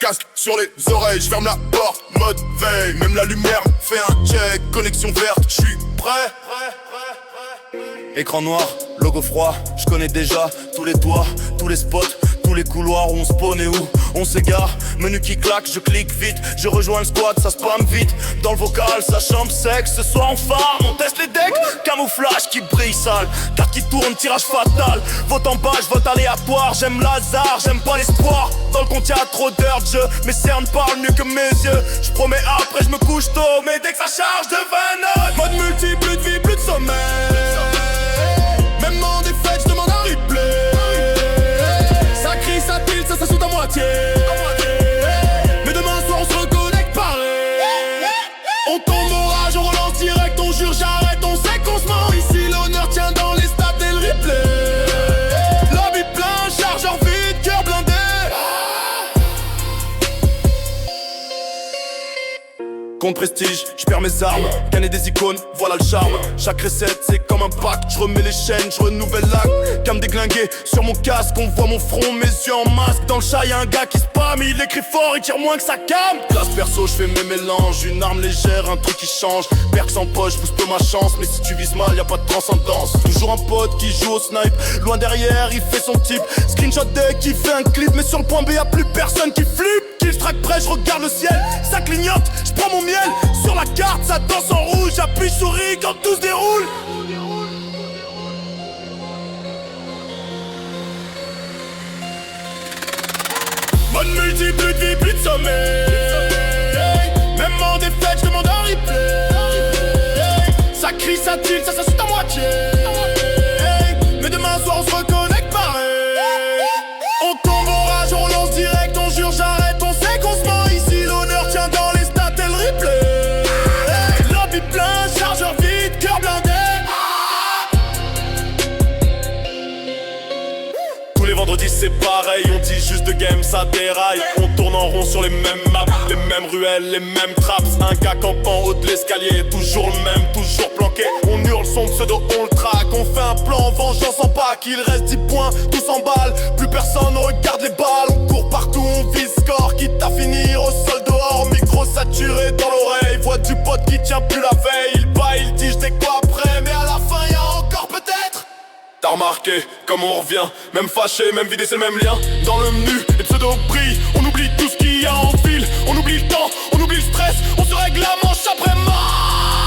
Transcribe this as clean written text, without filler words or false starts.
casque sur les oreilles, je ferme la porte, mode veille. Même la lumière fait un check, connexion verte, je suis prêt. Écran noir, logo froid, je connais déjà tous les toits, tous les spots, tous les couloirs où on spawn et où on s'égare. Menu qui claque, je clique vite, je rejoins le squad, ça spam vite. Dans le vocal, ça chambre sec, ce soir on farm, on teste les decks. Camouflage qui brille sale, carte qui tourne, tirage fatal. Vote en bas, je vote aléatoire, j'aime l'hasard, j'aime pas l'espoir. Dans le compte y'a trop d'heures de jeu, mes cernes parlent mieux que mes yeux. Je promets après je me couche tôt, mais dès que ça charge de 20 notes. Mode multi, plus de vie, plus de sommeil. Même en défaite, je demande un replay. Ça crie, ça tilt, ça saute à moitié. Mais demain soir on se reconnecte pareil. On tombe au rage, on relance direct, on jure j'arrête, on sait qu'on se ment. Ici l'honneur tient dans les stats et le replay. Lobby plein, chargeur vide, cœur blindé. Compte prestige, je perds mes armes, canner des icônes, voilà le charme. Chaque recette c'est comme un pack, je remets les chaînes, je renouvelle l'acte. Cam déglingué sur mon casque, on voit mon front, mes yeux en masque. Dans le chat y'a un gars qui spam, il écrit fort, il tire moins que sa cam. Classe perso, je fais mes mélanges, une arme légère, un truc qui change. Perks en poche, booste peu ma chance, mais si tu vises mal, y'a pas de transcendance. Toujours un pote qui joue au snipe, loin derrière, il fait son type. Screenshot deck, qui fait un clip, mais sur le point B y'a plus personne qui flippe. Kill track près, je regarde le ciel, ça clignote, je prends mon miel. Sur la carte, ça danse en rouge, j'appuie souris quand tout se déroule. Mode multi, plus de vie, plus de sommeil. Même en défaite, je demande un replay. Ça crie, ça tilt, ça saute à moitié. Mais demain soir on se reconnecte pareil. On tombe au rage, on relance direct, on jure j'arrête, on sait qu'on se ment. Ici l'honneur tient dans les stats et le replay. Lobby plein, chargeur vide, cœur blindé. Tous les vendredis c'est pareil, on dit juste de game, ça déraille. On tourne en rond sur les mêmes maps, les mêmes ruelles, les mêmes traps. Un gars campant haut de l'escalier, toujours le même, toujours planqué. On hurle son pseudo, on le traque. On fait un plan, vengeance en pack. Il reste 10 points, tout s'emballe. Plus personne, on regarde les balles. On court partout, on vise score. Quitte à finir au sol dehors, micro saturé dans l'oreille. Voix du pote qui tient plus la veille. Il bat, il dit j't'ai quoi après, mais à la fin y'a encore peut-être. T'as remarqué comme on revient, même fâché, même vidé, c'est le même lien. Dans le menu, les pseudos brillent, on oublie tout ce qu'il y a en fil. On oublie le temps, on oublie le stress, on se règle la manche après mort.